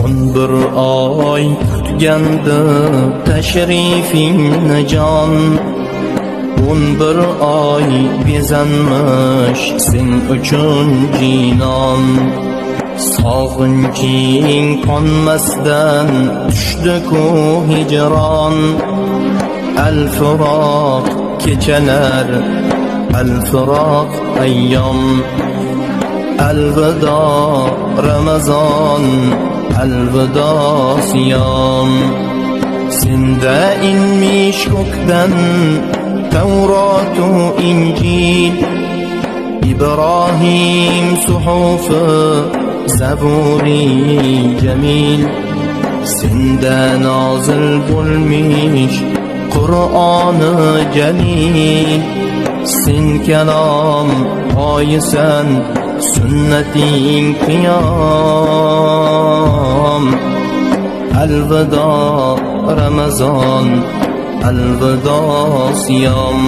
11 oy kutgandi tashrifingni jon, 11 oy bezanmish sen uchun jinon. Sog'inching qonmasdan tushdi-ku hijron, al-firoq kechalar, al-firoq ayyom. Alvido Ramazon, alvido siyom. Senda inmish ko'kdan Tavrotu Injil, Ibrohim suhufi, Zaburi jamil. Senda nozil bo'lmish Qur'oni jalil, sen kalom oyisan, sunnating qiyom. Alvido Ramazon, alvido siyom.